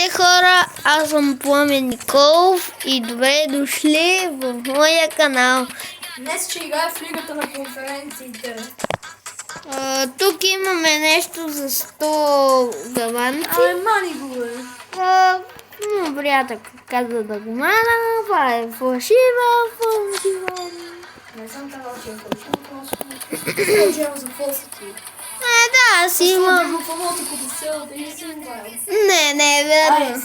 Здравейте хора, аз съм Пламен Николов и добре дошли в моя канал. Днес ще играя в Лигата на конференциите. Тук имаме нещо за 100 гаванци. Мани го бе. Моят приятел каза да го мана, това е фалшива. Не съм казал, че е фалшива, просто че за фалшити. Да, си имам. Да го помолта като селата и си играл. Не е верно.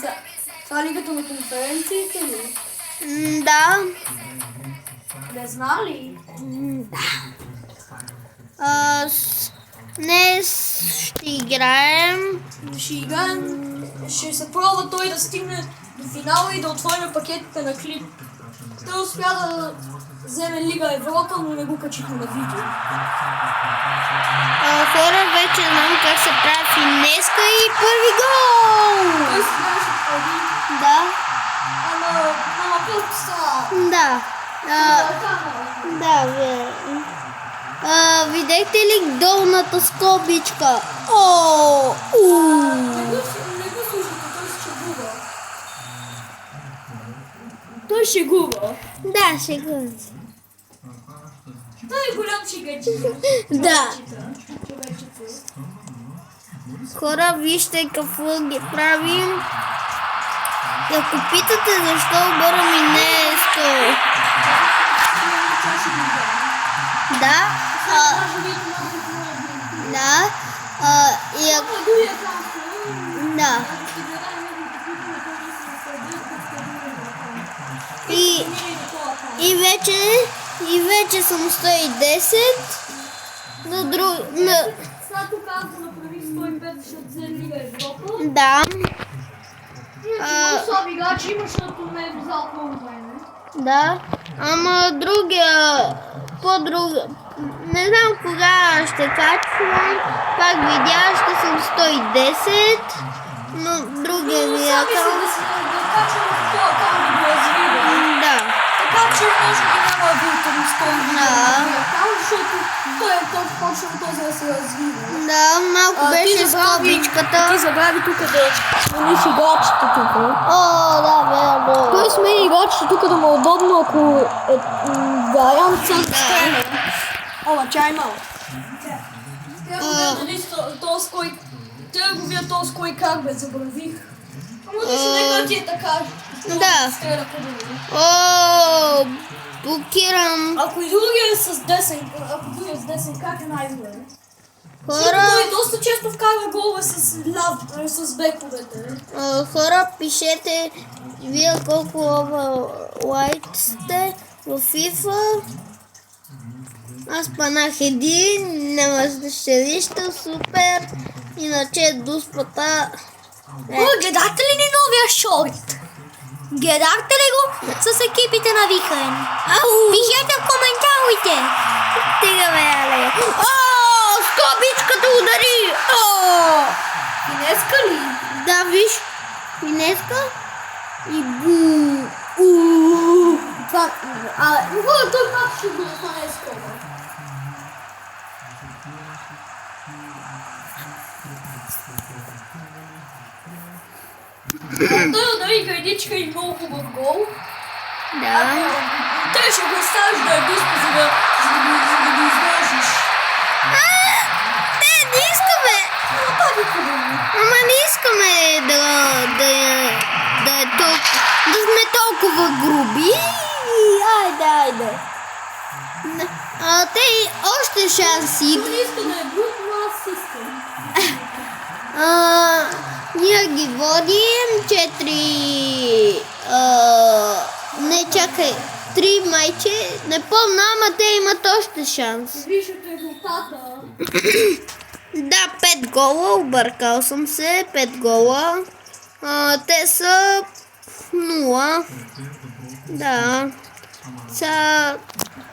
Това е Лигата на конференциите ли? Да. Не зна ли? Днес ще играем. Ще се пробва той да стигне до финала и да отворим пакетите на клип. Той успя да вземе Лига Европа, но не го качихме на видео. Хора, вече знам как се прави финеска и първи гол! Той си знаеше преди. Да. Ама път са. Да. Да, верно. Видяхте ли долната скобичка? Не го слушайте, той се шегува. Той шегува. Да, шегувам се. Той е голям шегачи. Да. Човечица. Хора, вижте какво ги правим. И ако питате защо обора ми не е 100. Да. Да. И ако... Да. И вече съм 110. На друг... Сато казва да направи 105, защото взе Лига Европа. Да. Много слаб играч имаш, защото не е взял много време. Да. Ама другия... Не знам кога ще качвам. Пак видя, ще съм 110. Но другия ми е акаунт. Да качвам в това акаунт да го развива. Да. Така че може би няма да бъде 100 Да. защото той е почнал този да се развива. Да, малко беше скобичката. Ти забрави тук да смениш играчите тук. О, да, верно. Той смени играчите тук да му е удобно, ако е вариант с стрелен. Ола, чай малко. Трябва го видя този кой как бе, забравих. Ама нищо нека ти е така. Да. Стреля по-добре. О, блокирам. Ако и другия е с десен, как е най-добре? Хора, Той доста често вкарва голове с бековете. хора, пишете вие колко лайк сте в FIFA. Аз панах един, няма ще нищо, супер. Иначе дуспата. Гледахте ли ни новия шорт? Гледахте ли го с екипите на Вихрен? Пишете в коментарите. Стига бе, але. О, скобичката удари! О! Финеска ли? Да, виж. Финеска. И бу. Той пак ще го стане скоро. Той удари градичка и много хубав гол. Да. Той ще го оставиш да е дуспа, за да го изложиш. Не искаме. Ама пак е хубаво. Ама не искаме да е толкова. Да сме толкова груби. Айде. Те още шанси. Той не иска да е груб, но аз искам. Ние ги водим 4. Не, чакай. 3 майче. Не помня, ама те имат още шанс. Виж от резултата. Да, 5 гола. Объркал съм се. 5 гола. Те са 0. Да. Сега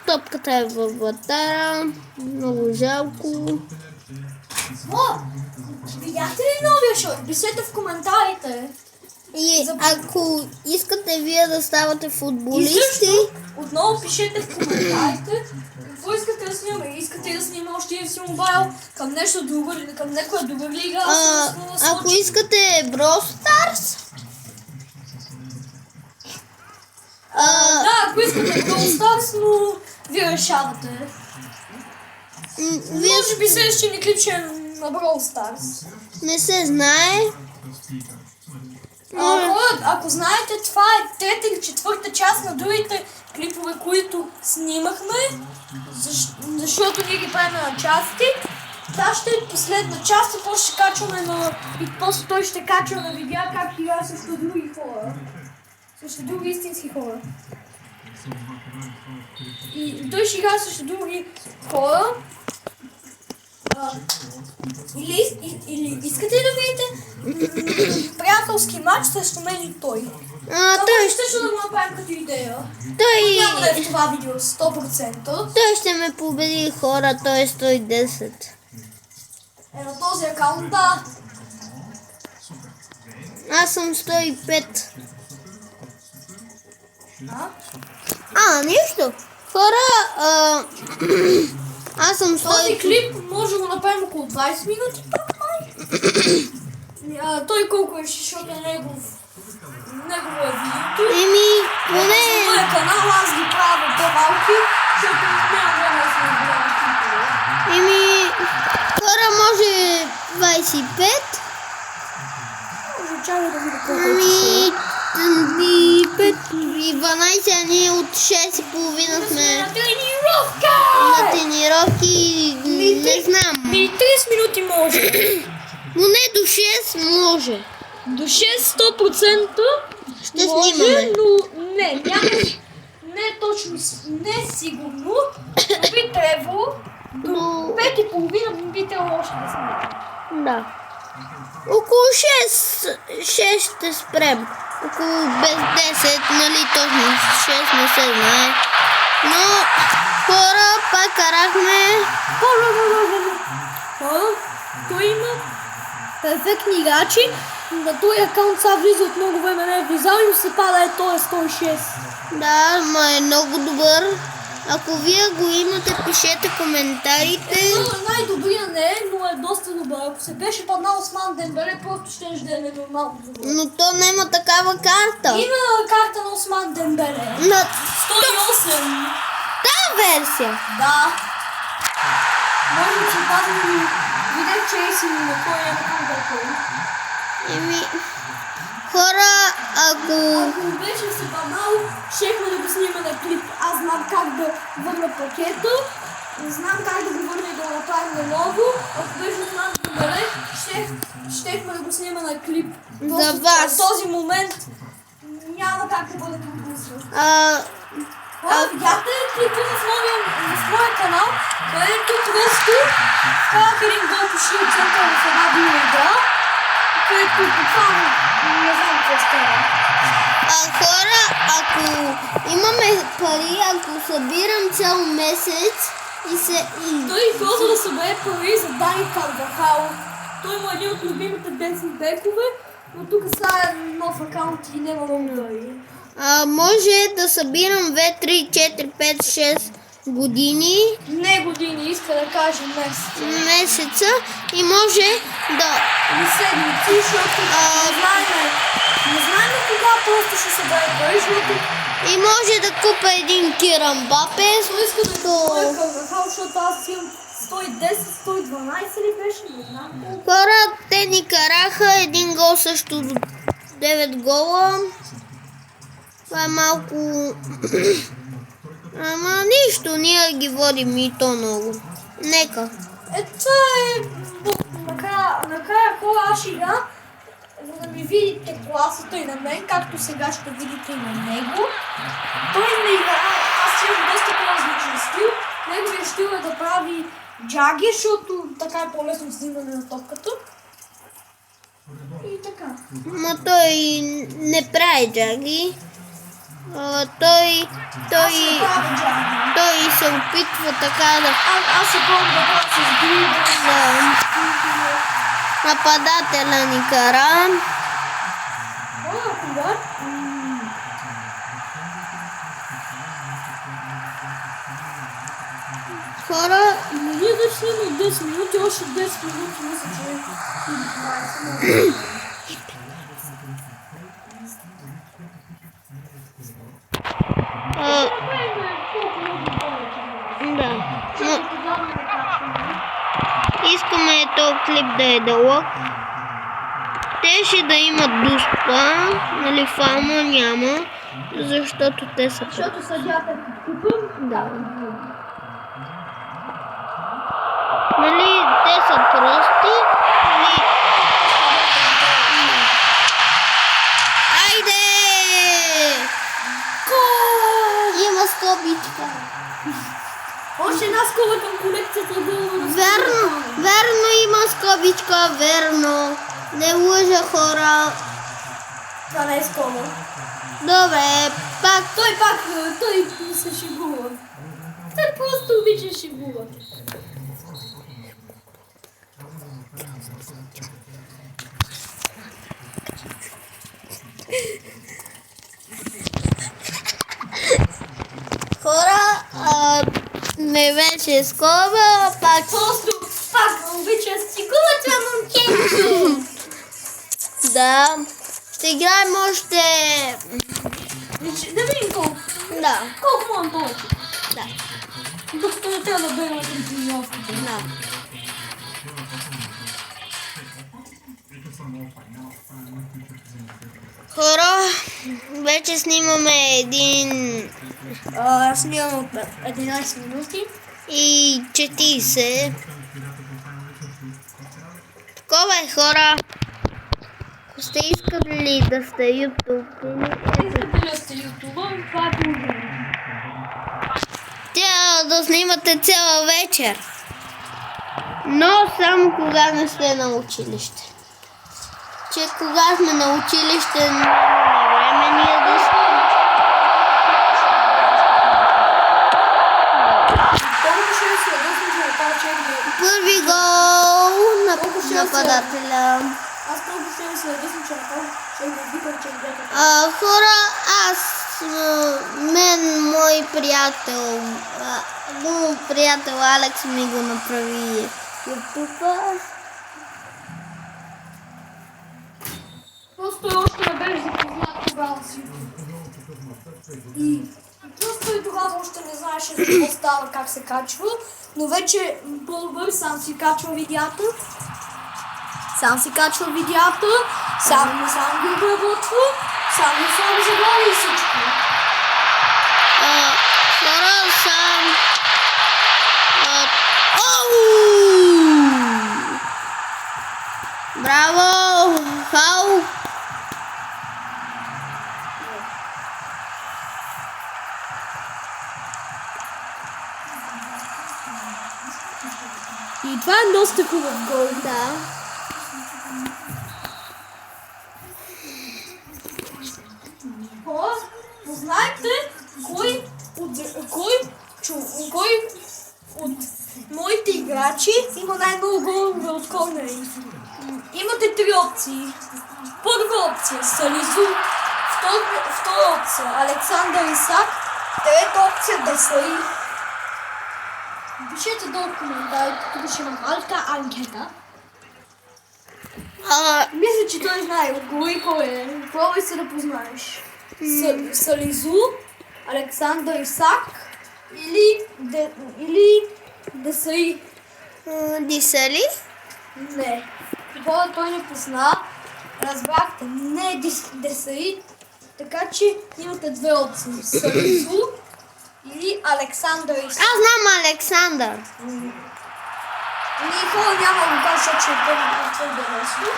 топката е във вратара. Много жалко. Видяхте ли новия шорт? Пишете в коментарите. И ако искате вие да ставате футболисти... И също, отново пишете в коментарите какво искате да снимаме. Искате да снимаме още FC Mobile към нещо друго или към някоя друга лига. Ако искате Brawl Stars, Brawl Stars, но вие решавате. Вие Може би следващия ни клип ще е на Brawl Stars. не се знае. Ако знаете, това е трета или четвърта част на другите клипове, които снимахме, защото ние ги правим на части. Това ще е последна част и после ще качваме и после той ще качва на видеа как играе срещу други хора. Срещу други истински хора. И той ще играе срещу други хора. Или искате ли да видите приятелски матч срещу мен и той? Той ще да го направим като идея. Той... Няма да е в това видео 100%. Той ще ме победи, хора, той е 110. На този акаунт, да. Аз съм 105. Нищо. Хора, аз съм 105. Този клип може да го направим около 20 минути. Той колко е, защото е негово е видеото. Поне... За моя канал аз ги правя по-малки, защото няма време да се набирам. Хора, може 25? Може чакай да видя колко е. 12, а ние от 6:30 сме на тренировка! на тренировки, не знам. 30 минути може. Но не до 6 може. До 6 100% Ще може, снимаме. но не е точно, не е сигурно, но би трябвало до 5:30 би трябвало още да сме. Да. Около 6 ще спрем. Около без 10, нали точно 6 не се знае. Но хора, пак карахме. Той има перфектни играчи. На този акаунт са влиза от много време, не е влизал и се пада той е 106. Да, ма е много добър. Ако вие го имате, пишете коментарите. Най-добрия не е, но е доста добър. Ако се беше паднал Осман Дембеле, просто ще да е ненормално добър. Но то няма такава карта. Има карта на Осман Дембеле. На 108. тази версия. Да. Може да си пазим видео, че е си на кой е на кой. Хора, ако беше се паднал, щехме да го снима на клип. Аз знам как да върна пакета, знам как да го върна и да го направим наново. Ако беше Осман Дембеле, щехме да го снима на клип. За вас. В този момент няма как да бъде пропуснат. Видяхте клипа в моя канал, където просто вкарах един гол по шия център в една друга игра, където буквално не знам какво става. Хора, ако имаме пари, ако събирам цял месец Той използва да събере пари за Дани Карвахал. Той има един от любимите десни бекове, но тук са нов акаунт и няма много пари. може да събирам 2, 3, 4, 5, 6 години. Не години, иска да каже Месеца и може да... Или седмици, защото не знаем кога просто ще събере пари, защото... И може да купя един Кирамбапе. Иска да е Карвахал, защото аз имам 110, 112 ли беше, не знам. Хора, те ни караха един гол също до 9 гола. Това е малко... Ама нищо, ние ги водим и то много. Нека. Това е... Накрая хора аз ще игра, за да ми видите класата и на мен, както сега ще видите и на него. Той не играе, аз имам доста по-различен стил. Неговият стил е да прави джаги, защото така е по-лесно снимане на топката. И така. Ма той не прави джаги. Той се опитва така да... Аз се помня да правя с гриба. Нападателя ни кара. Кога? Хора, Ние да снимаме 10 минути, още 10 минути, мисля, че е 20. този клип да е дълъг. Те ще да имат дуспа, нали, фама няма, защото те са... Защото съдята е купъм. Да. Нали, те са прости, нали... Айде! Има скобичка. Още една скоба към колекцията отдолу на Верно, верно има скобичка, верно. Не лъжа, хора. Това не е скоба. Добре, пак. Той се шегува. Той просто обича шегуват. Хора, не беше скоба, пак. Просто пак обича шегува това момченцо. Да. Ще играем още... Да видим колко. Да. Колко можем повече. Да. Докато не трябва да бъдем тренировките. Да. Хора, вече снимаме Снимам от 11 минути. и 40. Такова е, хора. Ако сте искали да сте ютубъри, Искате ли сте ютубър? Това е положение. трябва да снимате цяла вечер. Но само кога не сте на училище. Че кога сме на училище, нямаме време ние да снимаме. Колко ще се ядосим, че направя чек да... Първи гол на нападателя. Аз много ще се ядосим, че направя чек да викам чек да... Хора, мой приятел, приятел Алекс ми го направи ютуба. Просто още не беше запознат тогава с YouTube. И просто и тогава още не знаеше какво става, как се качва. Но вече по-добър сам си качва видеята. Сам си качва видеята, сам ги обработва, сам заглави и всичко. Хора, сам... Браво! Хау! И това е доста хубав гол. Да. Хора, познайте кой от моите играчи има най-много голове от корнери. Имате три опции. Първа опция Сализу, втора опция Александър Исак, трета опция Десаи. Пишете долу в коментарите, тук ще има малка анкета. Мисля, че той знае. Отговори кой е. Пробвай се да познаеш. Сализу, Александър Исак или Десаи. Дисали? Не. Хора, той не позна. Разбрахте, не е Десаи. Така че имате две опции. Сализу или Александър Исак. Аз знам Александър. Ние хора няма да кажа, защото ще бъде твърде лесно.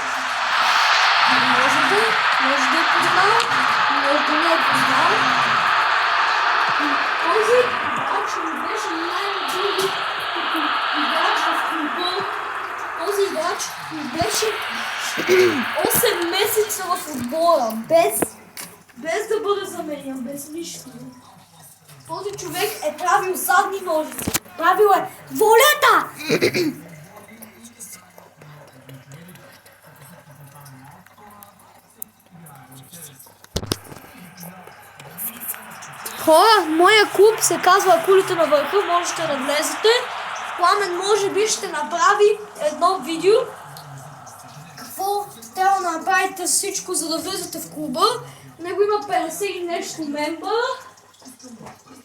Може да е познал, може да не е познал. Този играч ми беше най-други като играч в футбол. Този играч ми беше 8 месеца в отбора, без да бъде заменен, без нищо. Този човек е правил задни ножици. Правил е волета! Хора, моя клуб се казва Акулите на върха, можете да влезете. Пламен може би ще направи едно видео. Какво трябва да направите всичко, за да влезете в клуба. В него има 50 и нещо мембъра.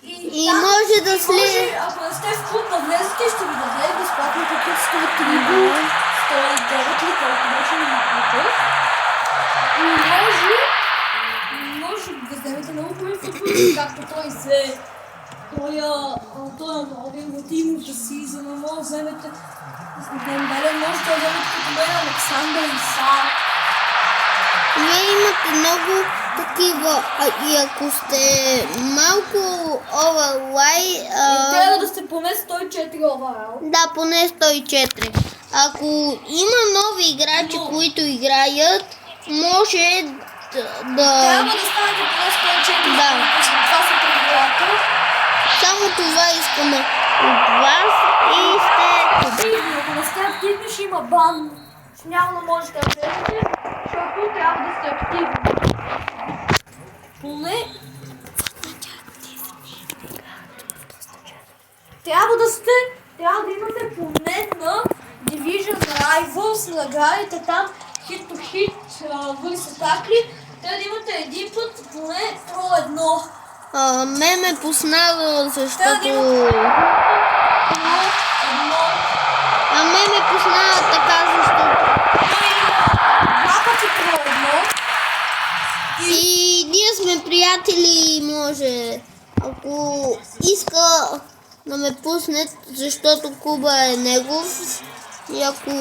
И може да Ако не сте в клуб да влезете, ще ви даде безплатно покупство от Трибу, 109 ли колко беше на Ютуб. И може да вземете много хубави футболисти, както той взе той новия мотивната си, за да може да вземете Дембеле, може да вземете като мен Александър Исак. Вие имате много такива, и ако сте малко оверлай... Трябва да сте поне 104 оверал. Да, поне 104. Ако има нови играчи, които играят, може да... Трябва да станете поне 104. Да. Това са правилата. Само това искаме от вас и сте... Активни, ако не сте активни, ще има бан. Няма да можете да влезете, защото трябва да сте активни. Поне... Трябва да имате поне на Division Rivals, наградите там, hit to hit, върса такли. Трябва да имате един път поне Pro 1. Ме ме познава, защото... Ме ме познава така, защото... Два пъти Pro 1. И ние сме приятели, може... Ако иска да ме пусне, защото Куба е негов. И ако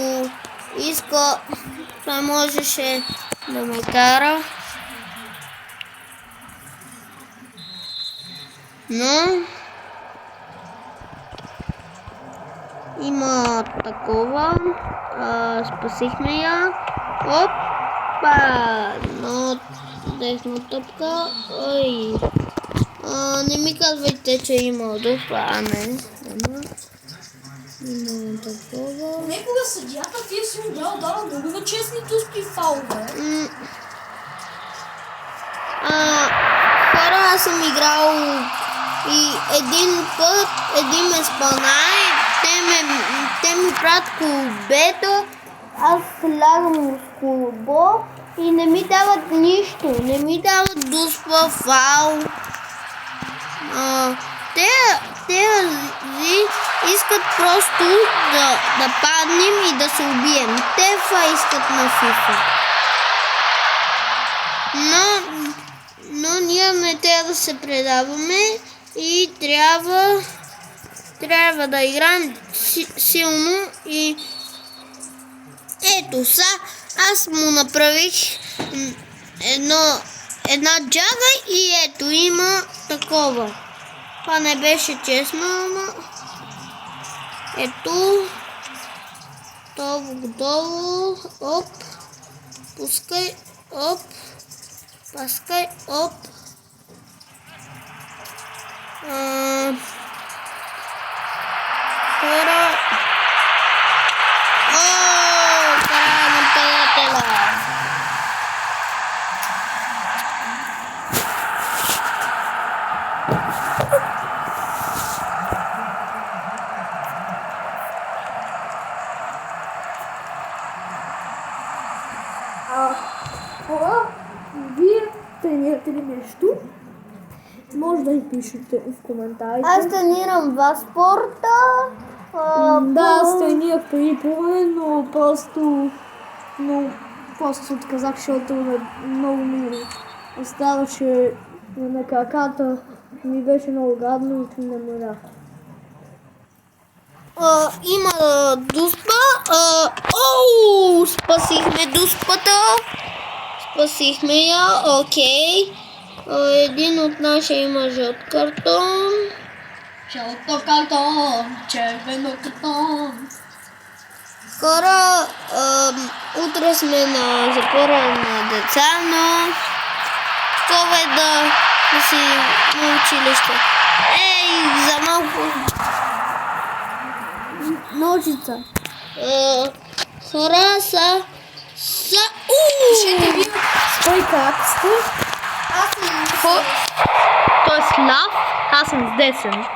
иска, той можеше да ме кара. Но има такова. Спасихме я. Опа! Но десна топка. Ой. Не ми казвайте, че има дупа, не. Има такова. Некога съдията ти си могла да дава много на честни дуспи фаули. Хора, аз съм играл и един път, един ме спана и те ми правят колбето, аз слягам с колбо и не ми дават нищо, не ми дават дуспа, фаул. Те искат просто да паднем и да се убием. Те искат на FIFA. Но ние не трябва да се предаваме и трябва да играем силно и ето са, аз му направих една джага и ето има такова. Това не беше честно, ама ето долу, оп, пускай, оп, паскай, оп. Хора. Край на приятеля. Хора, вие тренирате ли нещо? Може да ни пишете в коментарите. Аз тренирам в спорта. Да, аз тренирах преди плуване, но просто отказах, защото много ми оставаше на краката. Ми беше много гадно и не морях. Има дуспа. Спасихме дуспата. Спасихме я, окей. Един от нашия има жълт картон. Жълто картон, червено картон. Хора, утре сме на запора на деца, но такова е да си на училище. Ей, за малко. Ножица. Хора са... Ще ви кой как сте? Аз съм... Той е с ляв, аз съм с десен.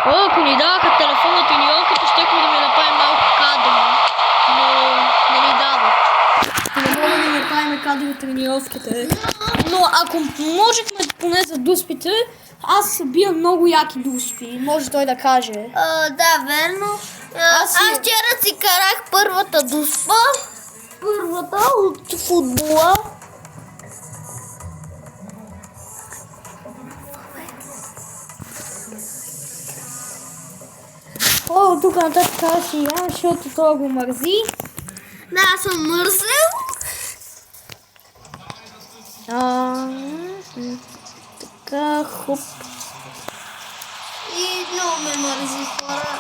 Ако ни даваха телефона от тренировката, щехме да ми направим малко кадри. Но не ни дават. Не мога да направим кадри от тренировките. Но ако можехме поне за дуспите, Аз бием много яки дуспи, може той да каже. Да, верно. Аз вчера си карах първата дуспа. Първата от футбола. О, тук нататък аз си я, защото това го мързи. Да, аз съм мързел. Така, хоп. И много ме мързи хора.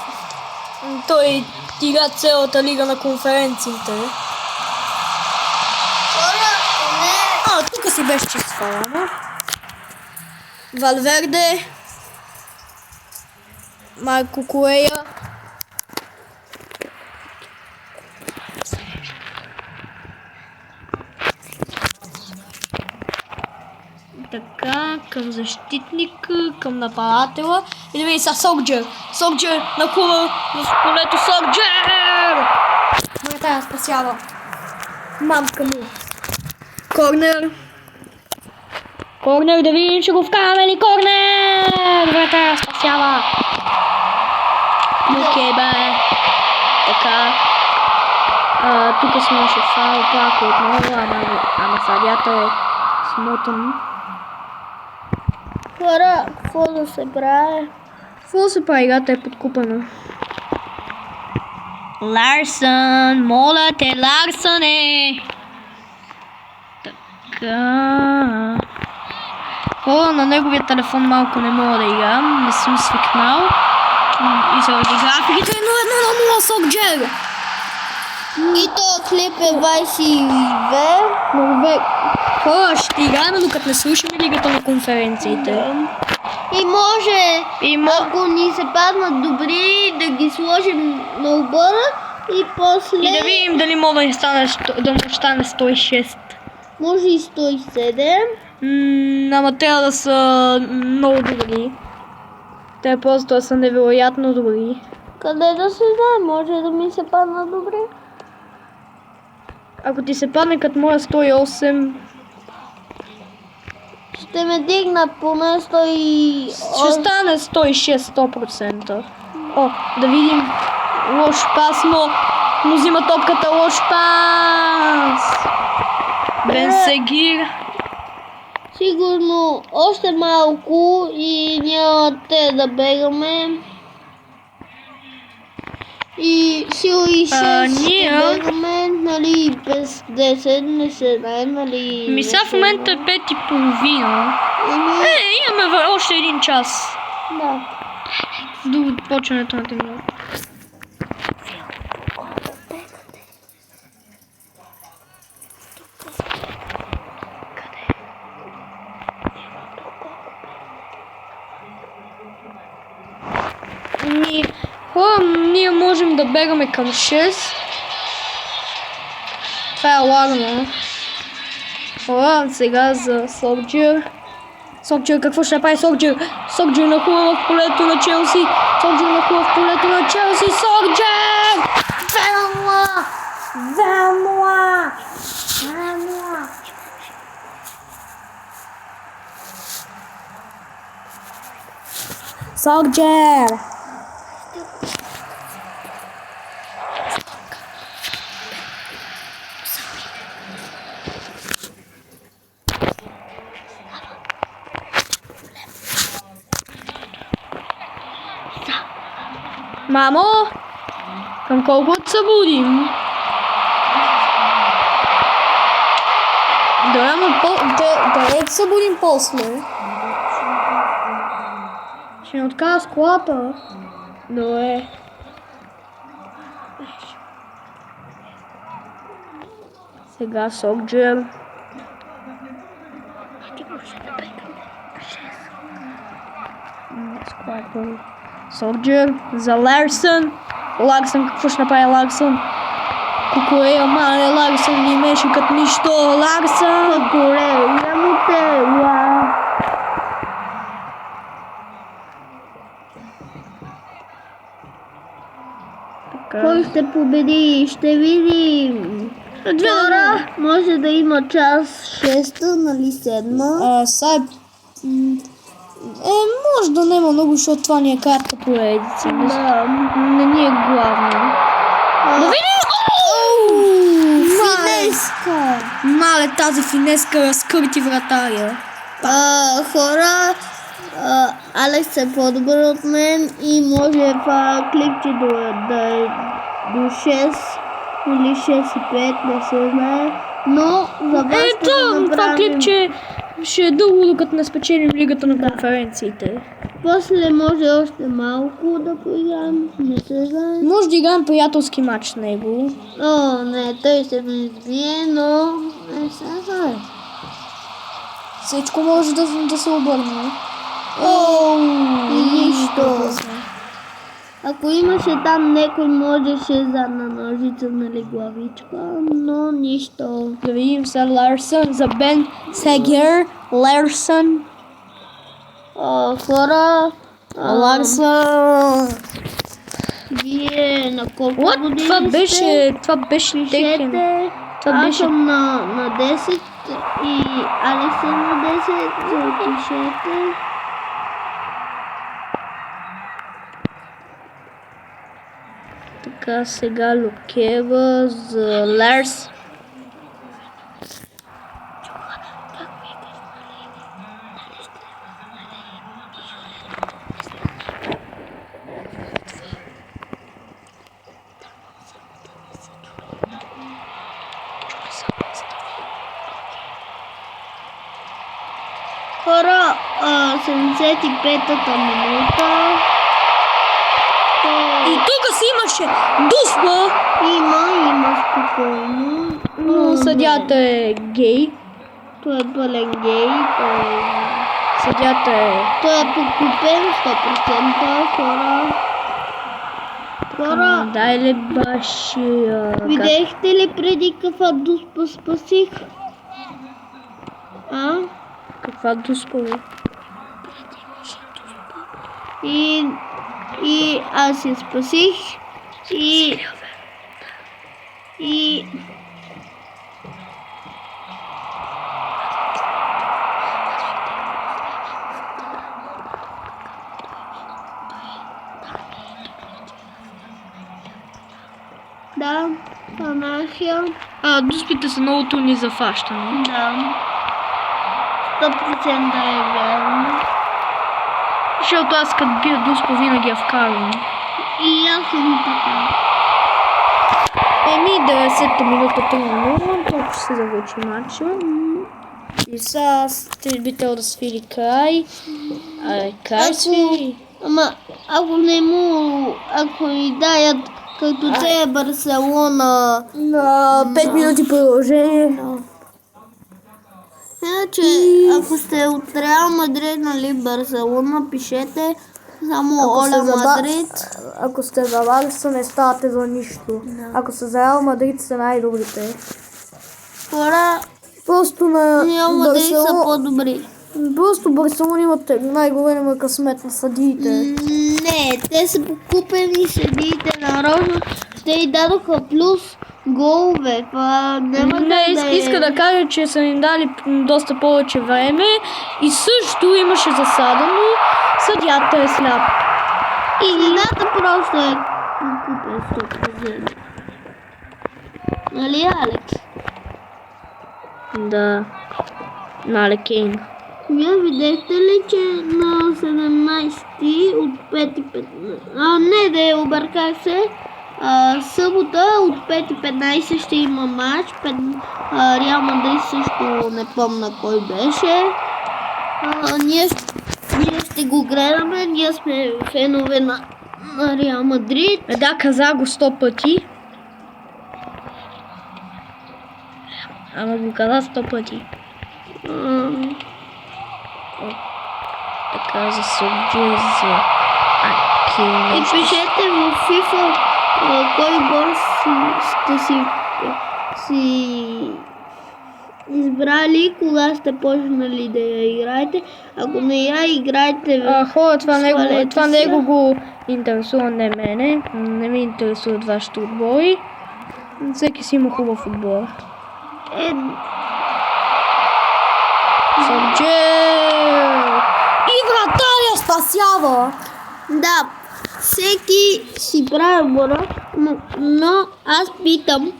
Той игра цялата лига на конференциите. Хора, не. Тук си беше чист фалама. Валверде. Марко Корея. Така, към защитника, към нападателя. И да видим са Сокджер. Сокджер нахува в полето. Сокджер! Вратаря спасява. Мамка му. Корнер. Корнер, да видим, ще го вкараме ли корнер! Вратаря спасява. Окей, бе. Така. Тук смеше фаул пак отново, ама съдията е смотан. Хора, какво да се прави? Какво се прави? Играта е подкупана. Ларсън, моля те, Ларсън е! Така... на неговия телефон малко не мога да играм, не съм свикнал. И заради графиките 1-1-0 Сокджер! И то клип е 22. Много хора, ще играем, докато не слушаме лигата на конференциите. И може, ако ни се паднат добри, да ги сложим на обора и после... И да видим дали мога да му стане 106. Може и 107. Ама трябва да са много добри. Те просто са невероятно добри. Къде да се знае? Може да ми се паднат добри. Ако ти се падне като моя 108... Ще ме дигна поне 100. Ще стане 106 100%. О, да видим. Лош пас, но взима топката. Лош пас! Бенсегир. Сигурно още малко и няма те да бегаме. И сила и 6 ние... ще бегаме, нали, без 10 не се знае, нали... Мисля в момента е 5:30. Имаме още един час. Да. До почването на темата. Ние можем да бегаме към 6. Това е аларма. Аларм сега за Сокджер. Сокджер, какво ще направи Сокджер? Сокджер нахува в полето на Челси. Сокджер нахува в полето на Челси. Сокджер! 2-0! Сокджер! Мамо, към колко да се будим? Да се будим после. Ще ни откара с колата. Добре. Сега Сокджер. Сокджер за Ларсън. Ларсън, какво ще направи Ларсън? Кукорея, мале, Ларсън не имеше като нищо. Ларсън! Кукорея, му те, уау! Кой ще победи? Ще видим. Хора, може да има час 6, нали 7? Може да няма много, защото това ни е карта поредица. Да. Не ни е главно. Да видим! Финеска! Мале, тази финеска разкърти вратаря. Хора, Алекс е по-добър от мен и може това клипче да е до 6 или 6,5, не се знае. Но за вас ще го Това направим. клипче ще е дълго, докато не спечелим лигата на конференциите. После може още малко да поиграем, не се знае. Може да играем приятелски матч с него. О, не, той се ме избие, но не се знае. Всичко може да се обърне. И нищо. Ако имаше там някой, можеше задна ножица, нали, главичка, но нищо. Да видим за Ларсън, за Бен Сегер, Ларсън. Хора, Ларсън. вие на колко What? години Това сте? беше текен. Пишете. Това Аз беше... съм на 10 и Алекс е на 10, запишете. Така, сега Лукева за Ларс. Хора, 75-та минута. И тук си имаше дуспа, Има спокойно. но съдята е гей. Той е пълен гей. Съдята е... Той е покупен 100% хора. Дай ли баши... Видяхте ли преди каква дуспа спасих? Каква дуспа, бе? И аз я спасих. И да, анархия. Дуспите са много трудни за фащане. Да. 100% е вярно. Защото аз като бия дуспа винаги я вкарвам. И аз съм така. 90-та минута 3-0, толкова ще се завърши матча. И сега би трябвало да свири край. Край свири. Ама ако ни даят като те е Барселона На 5 минути продължение. Иначе, ако сте от Реал Мадрид, нали, Барселона, пишете само Оля Мадрид. Ако сте за Барса, не ставате за нищо. Ако сте за Реал Мадрид, сте най-добрите. Хора, Просто на Реал Мадрид са Барселона... по-добри. Просто Барселона имат най-големия късмет на съдиите. Не, те са покупени съдиите нарочно. Те й дадоха плюс голове. Иска да кажа, че са ни дали доста повече време и също имаше засада, но съдията е сляп. И съдата просто е покупен 100%. Нали, Алекс? Да. Нали Кейн. Вие видяхте ли, че на 17 от 5:15... Не, да я обърках се. Събота от 5:15 ще има матч. Реал Мадрид също не помня кой беше. Ние ще го гледаме. Ние сме фенове на Реал Мадрид. Да, каза го 100 пъти. Ама го каза 100 пъти. Така за съдия за Акил. И пишете в FIFA кой бос сте си избрали, кога сте почнали да я играете. Ако не я играете в Хора, това свалете него се. го интересува, не мене. Не ми интересуват вашите отбори. Всеки си има хубав отбор. Съдия! И Вратаря спасява! Да, всеки си прави боров, но аз питам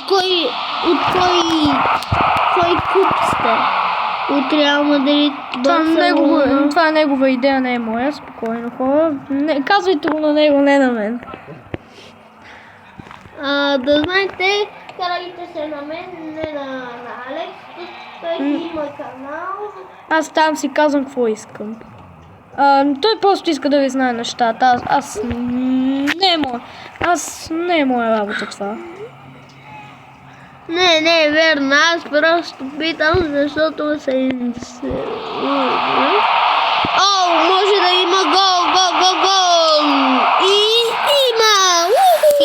кой клуб сте? От Реал Мадрид, Барселона? Това е негова идея, не е моя. Спокойно, хора. Казвайте го на него, не на мен. Да знаете, каралите се на мен, не на Алекс. Той си има канал. Аз там си казвам какво искам. Той просто иска да ви знае нещата. Аз не е моя работа това. Не е верно, аз просто питам, защото се... О, може да има гол! И има!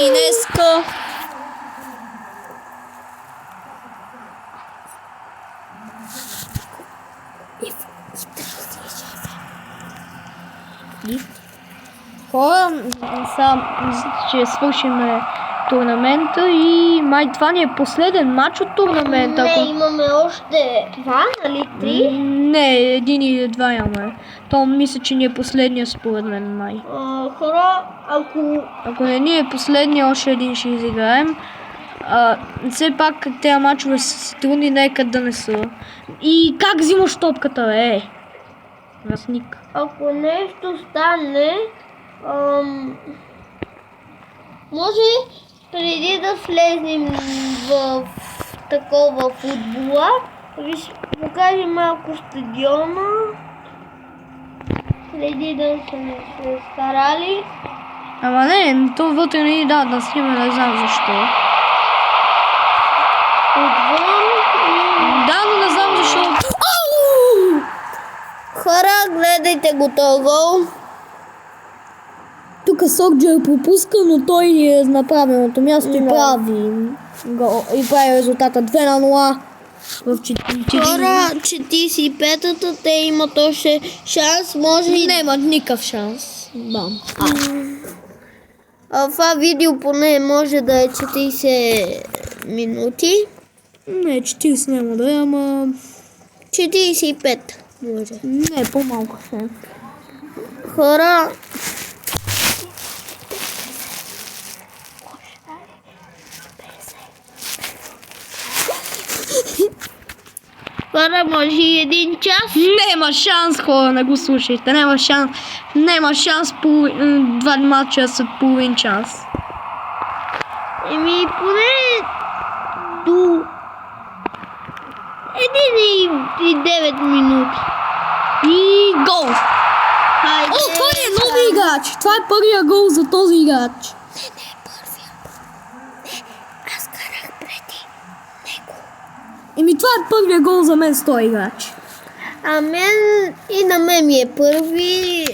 Инеска. Хора, ще свършим турнамента и май това ни е последен матч от турнамента. Не, имаме още два, нали? Три? Не, един или два имаме. То мисля, че ни е последния според мен май. Хора, Ако не ни е последния, още един ще изиграем. Все пак тези мачове са трудни, нека да не са. И как взимаш топката, бе? Разник. ако нещо стане, може преди да влезем в такова футбола, ви ще покажем малко стадиона, преди да сме се старали. Ама не, то вътре не ни да снимаме, не знам защо. Отвън и... Да, но не знам защо. Хора, гледайте го този гол. Тук Сокджер пропуска, но той е на правилното място и прави гол. И прави резултата 2-0 в 4. Хора, 45-та, те имат още шанс, може и... Нямат никакъв шанс. Бам. Това видео поне може да е 40 минути. Не, 40 няма да е, ама... 45 може. Не, по-малко ще. Хора... Хора, може и един час. Нема шанс, хора, не го слушайте. Нема шанс по два матча след половин час. Еми, поне до 1 и 9 минути. И гол! Хайде, О, това е нови играч! Това е първия гол за този играч. Не е първия. Не, аз карах преди него. Еми, това е първия гол за мен с този играч. А мен и на мен ми е първи.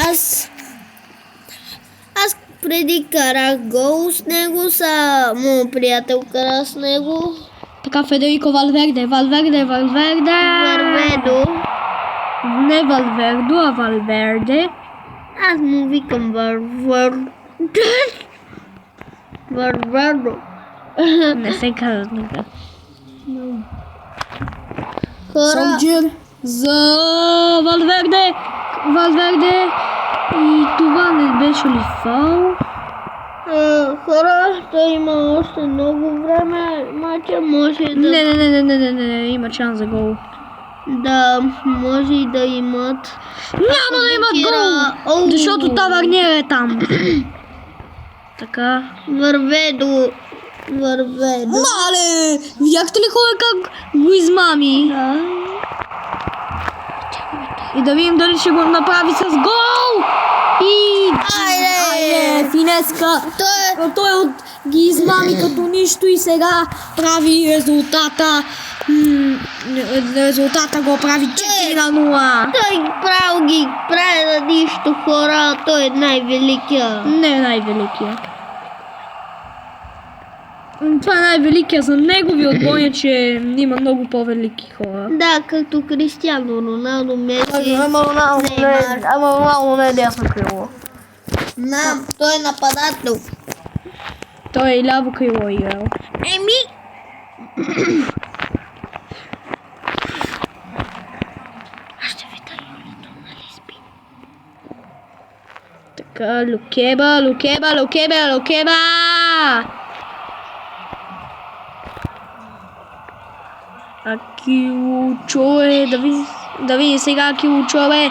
Аз преди карах гол с него, моят приятел кара с него. Така, Федерико Валверде. Върведо. Не Валвердо, а Валверде. Аз му викам Върведо. Не се казва така. Хора, Солджер за Валверде. И това не беше ли фаул? хора, той има още много време. Мача може да... Не, има шанс за гол. Да, може и да имат. Няма да имат гол, защото Таварниер е там. Така. Върведо. Мале! Видяхте ли хора как го измами? Да. И да видим дали ще го направи с гол! И... Айде! Финеска! Той ги измами като нищо и сега прави резултата. Резултата го прави 4-0. Той ги прави на нищо, хора. Той е най-великия. Не е най-великия. Това е най-великия за негови отбойни, че има много по-велики хора. Да, като Кристиано Роналдо, Меси. Ама Роналдо не е дясно крило. Той е нападател. Той е ляво крило играл. Еми... Аз ще ви дам името. Така, Лукеба! Акилучове, да види сега Акилучове,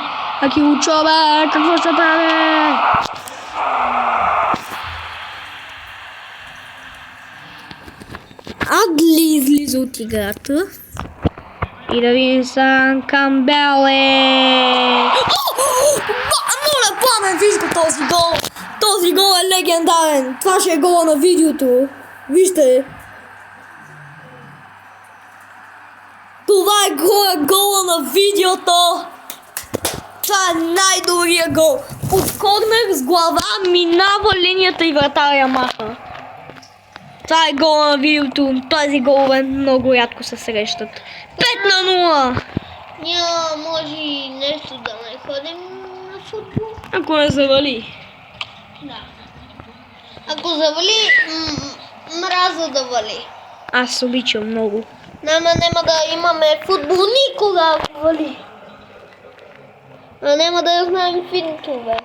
какво ще прави? Адли излиза от играта. И да видим Сан Камбеле. Моля, Пламен, виж го този гол! Този гол е легендарен! Това ще е гола на видеото. Вижте! Това е гола на видеото! Това е най-добрия гол! От корнер с глава минава линията и вратаря маха. Това е гола на видеото. Тези голове много рядко се срещат. 5-0! Ние може и нещо да не ходим на футбол. Ако не завали. Да. Ако завали, мраза да вали. Аз обичам много. Няма да имаме футбол никога, ако вали. А няма да знаем финтове.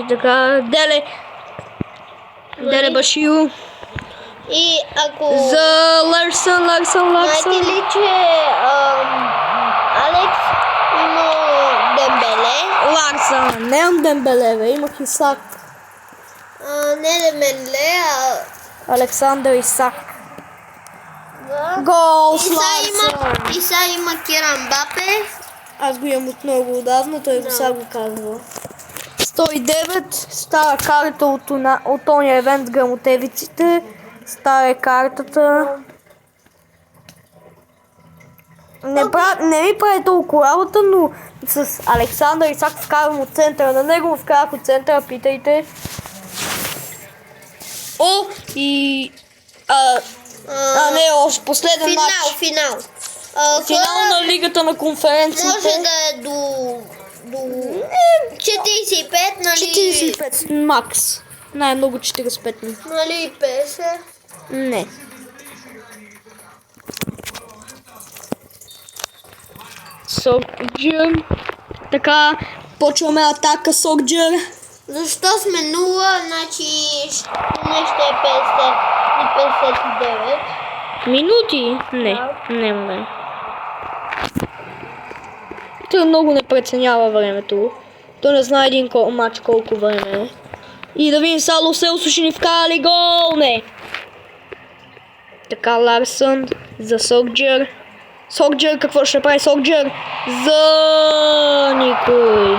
Така, Деле Баширо. И ако... За Ларсън. Знаете ли, че Алекс има Дембеле? Ларсън. Не имам Дембеле, бе. Имах Исак. Не Дембеле, Александър Исак. да. Гол с Ларсън. Иса има Киран Бапе. Аз го имам от много отдавна, той сега го казва. 109, стара карта от ония евент с грамотевиците. Стара е картата. Не ми прави толкова работа, но с Александър Исак вкарвам от центъра. На него му вкарах от центъра, питайте. О, и... не, още последен матч. Финал. Финал на Лигата на конференциите. Може да е до 45, нали? 45 макс. Най-много 45. Нали 50? Не. Сокджер. Така, почваме атака Сокджер. Защо сме 0, значи не ще е 50 и 59. Минути? Не. Той много не преценява времето. Той не знае един матч колко време е. И да видим Сало Селсо ще ни вкара ли гол? Не. Така, Ларсън за Сокджер. Сокджер, какво ще прави Сокджер? За никой.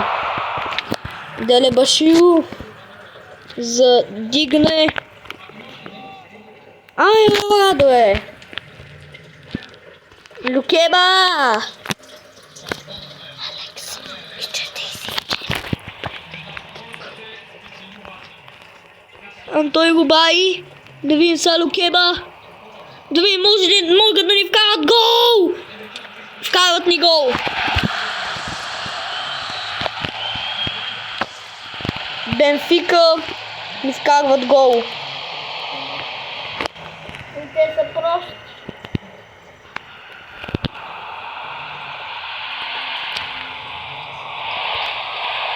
Деле Баширо. За Дигне. Ай, радое. Лукеба. Антой Рубай. Да видим са Лукеба. Да видим, могат да ни вкарат гол. Вкарват ни гол. Бенфика ни вкарват гол. И те са прости.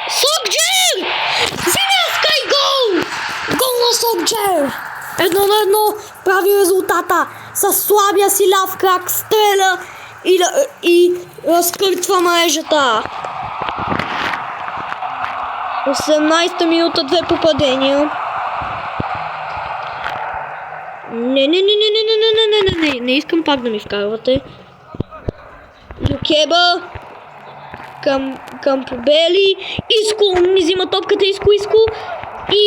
Сокджер! Зинеска и гол! Гол на Сокджер! 1-1 прави резултата. Със слабия си ляв крак стреля и разкъртва мрежата. 18-та минута, 2 попадения. Не искам пак да ми вкарвате. Лукеба към Побели. Иско ни взима топката, Иско. И...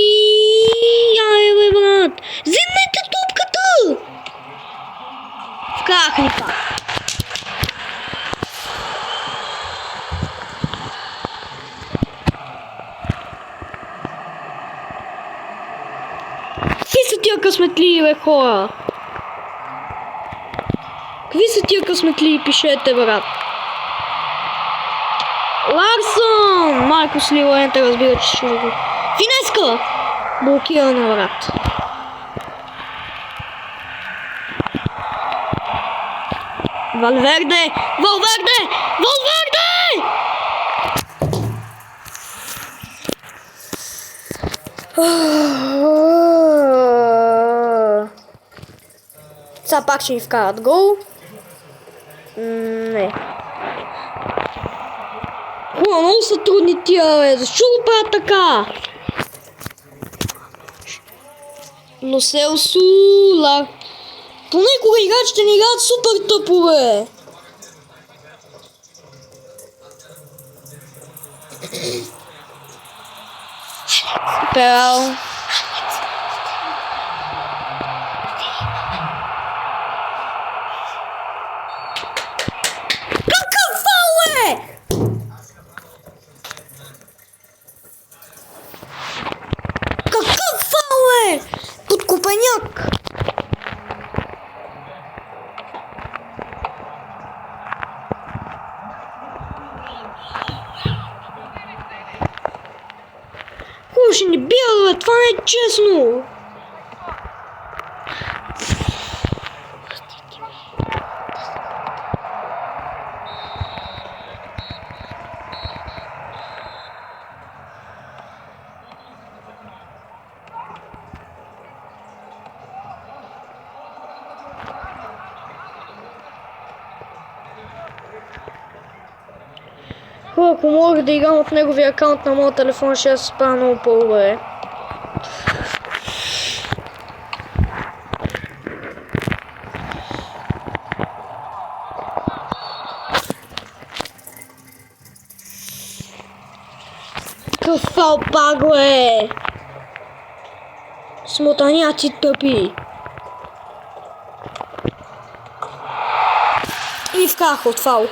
Ай, брат! Вземете топката! Вкарах ни пак. Какви са тия късметливи, бе, хора? Какви са тия късметливи, пишете, брат? Ларсън! Майко с Лилоента разбира, че ще го... Финеска! Блокирана, брат. Валверде! Сега пак ще ни вкарат гол. Не. Много са трудни тия, бе. Защо го правят така? Но се усула. Понекога играчите ни играят супер тъпо, бе. Перал. Какъв фаул е? Какъв фаул е? Подкупеняк. Кой ще ни бия, бе? Това не е честно. Ако мога да играм от неговия акаунт на моят телефон, ще се справя много по-добре. Какъв фал пак, бе! Смотаняци тъпи! И вкарах от фал.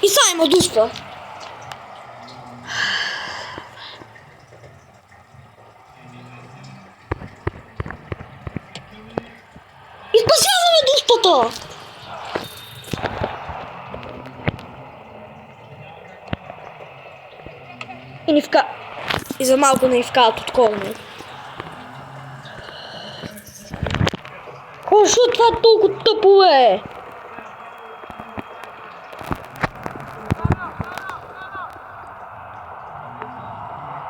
И сега има дуспа. И спасяваме дуспата! И ни вка... И за малко не ни вкарат от корнер. О, защо това е толкова тъпо, бе?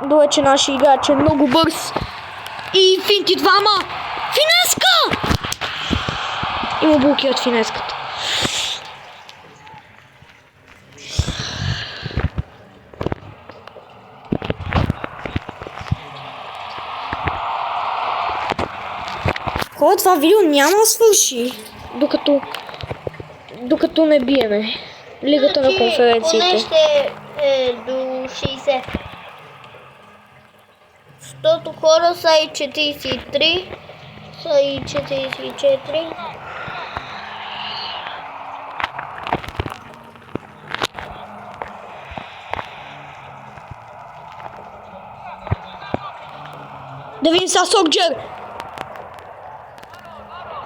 Добре, че нашия играч е много бърз. И финти двама. Финеска! Има булки от финеската. Хора, това видео няма да свърши, докато не биеме Лигата на конференциите. Поне ще е до 60. Защото хора са и 43, са и 44. Да видим сега Сокджер.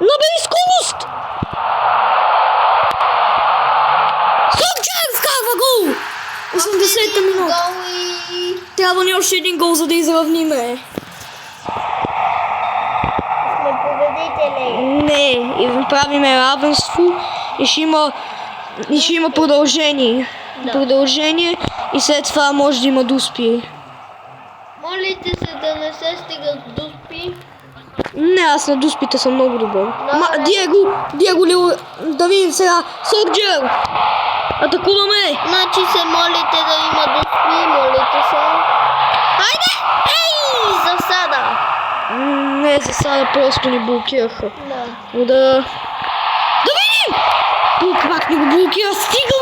Набери скорост! Сокджер вкарва гол! 80-та минута. Гол и Трябва ни още един гол, за да изравниме. сме победители. Не, и правиме равенство и ще има продължение. Да. Продължение и след това може да има дуспи. Молите се да не се стигат до спи. Не, аз на дуспите съм много добър. Добре. Диего Лео, да видим сега. Сокджер! Атакуваме! Значи се молите да има до спи, молите се. Хайде! Ей! Засада! Не, засада просто ни блокираха. Да. Да видим! Как ни го блокира, стига!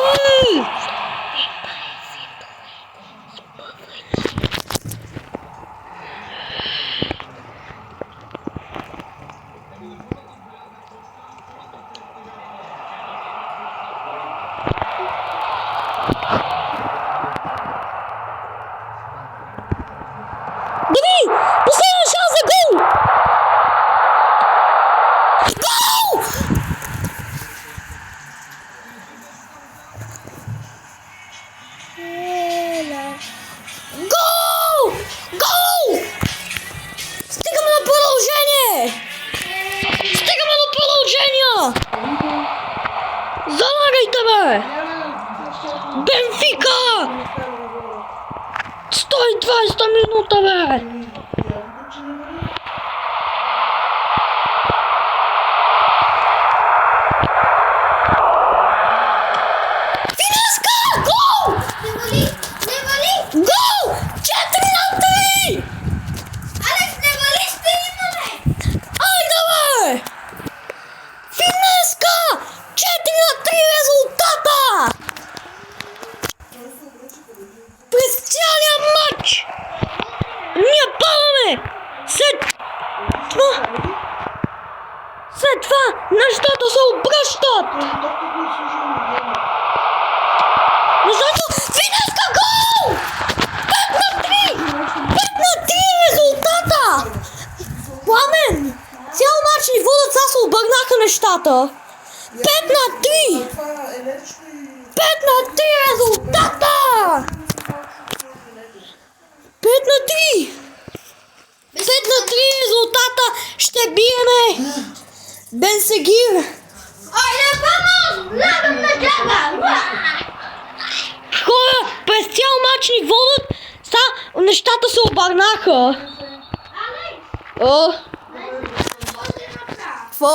Гол! Гол! Гол! Стигаме до продължение! Стигаме до продължение! Залагайте, бе! Бенфика! 120 минута, бе! Финеска! Гол! Не вали! Гол! 4-3! Алекс, не вали, ще имаме! Айде, бе! Финеска! 4-3 резултата! През цялия матч! Ние падаме! След това нещата се обръщат! Финеска гол! 5-3! 5-3 резултата! Пламен! Цял матч ни водят, сега се обърнаха нещата. 5-3! 5-3 резултата! 5-3! 5-3 резултата! Ще биеме! Бенсегир! Айде, vamos! Лягам на джаба! Хора, през цял матч ни водят, сега нещата се обърнаха. Алекс! О, После направо. какво?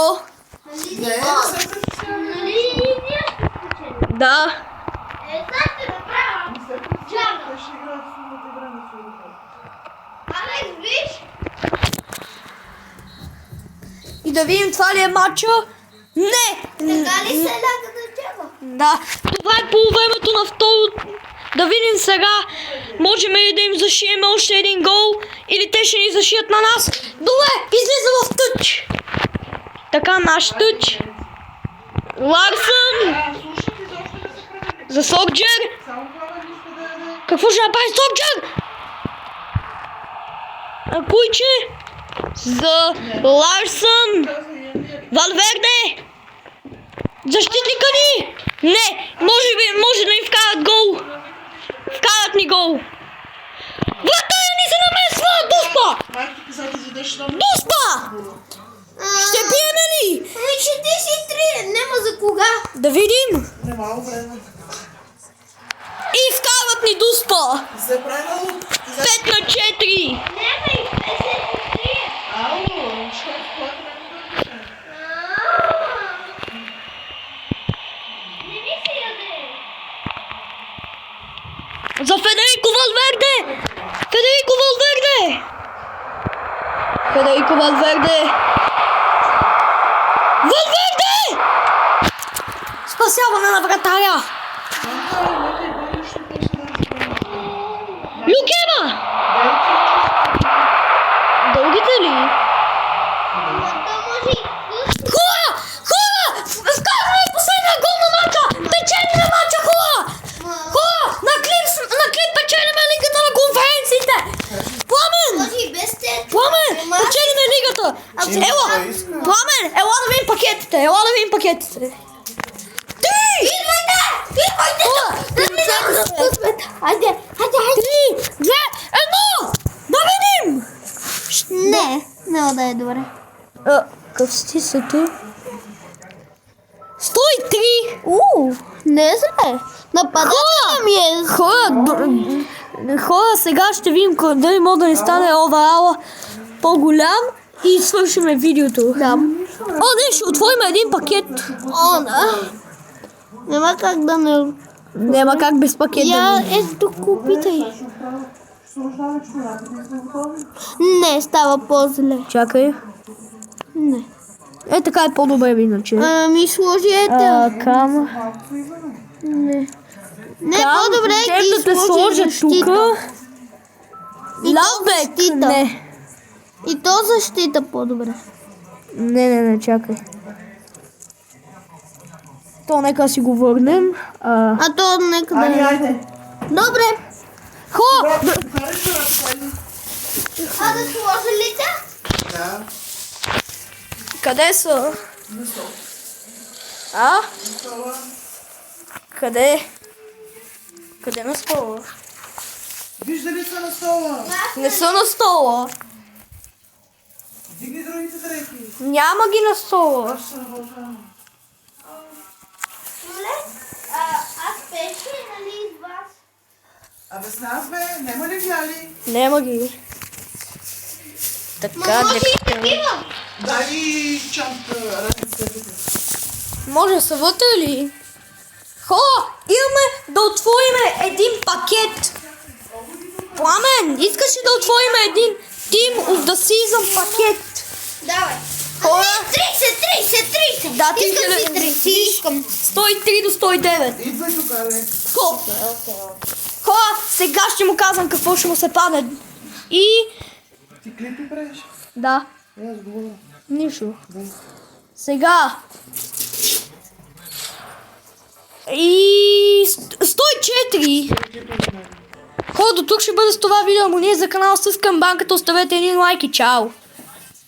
Нали ние ще спечелим? Да. Сега ще направя джаба. Алекс, виж! И да видим това ли е матча? Не! Така ли се ляга на джаба? Да, това е по времето на второ. Да видим сега, можем ли да им зашием още един гол или те ще ни зашият на нас. Добре, излиза в тъч. Така, наш тъч. Ларсън. За Сокджер. Какво ще направи Сокджер? Куйче. За Ларсън. Валверде. Защитника ни! Не! Може да ни вкарат гол! Вкарат ни гол! Вратаря ни се намесва! Дуспа! Дуспа! Ще биеме ли? Ами 43, нема за кога. Да видим! И вкарват ни Дуспа! 5-4! Нема и 53. Не ми се яде. За Федерико Валверде! Федерико Валверде! Федерико Валверде! Валверде! Спасяване на вратаря! Люкема! Дългите ли? Да може и Хора! Хора! Вкарваме последния гол на матча! Печелиме матча, хора! Хора! На клип печелиме лигата на конференциите! Пламен! може и без те. Пламен! Печелиме лигата! Ела! Пламен! Ела да видим пакетите! Ела да видим пакетите! Три! Идвайте! Идвайте! Хайде! Три! Две! Едно! Да видим! Не, няма да е добре. Къв си са ти? 103! Не е зле. Нападателя ми е. Хора, сега ще видим дали може да ни стане оверала по-голям и свършиме видеото. Да. О, не, ще отворим един пакет. О, да. Няма как да не... Няма как без пакет да Я ни. ето купитай. Не, става по-зле. Чакай. Не. Е, така е по-добре иначе. Ми сложи ето. Кам. Не. Не, Там, по-добре те ги да те сложа сложи тук. защита. И то Лавбек, защита. не. И то защита по-добре. Не, чакай. То нека си го върнем. А то нека да е. Добре. Хора! А да сложи ли те? Къде са? На стол. А? На стола. Къде? Къде на стола? Виждали са на стола. Не са на стола. Дигни другите дрехи. Няма ги на стола. Аз ще работя. Аз пеше, нали, с вас? Абе с нас бе, нема ли взяли? Няма ги. Така, Може и директор. такива. Дай и чанта, раницата. Може да са вътре ли? Хора, имаме да отворим един пакет. Пламен, искаш ли да отворим един Team of the Season пакет? Давай. Хора. 30. Да, Искам 30. си 30. Искам. 103 до 109. Идвай тук, бе. Хоп. Хора, сега ще му казвам какво ще му се падне. И... Ти клипи правиш? Да, Аз говоря. нищо. Сега. И... 104. Хора, до тук ще бъде с това видео. Абонирайте за канала с към банката. Оставете един лайк и чао.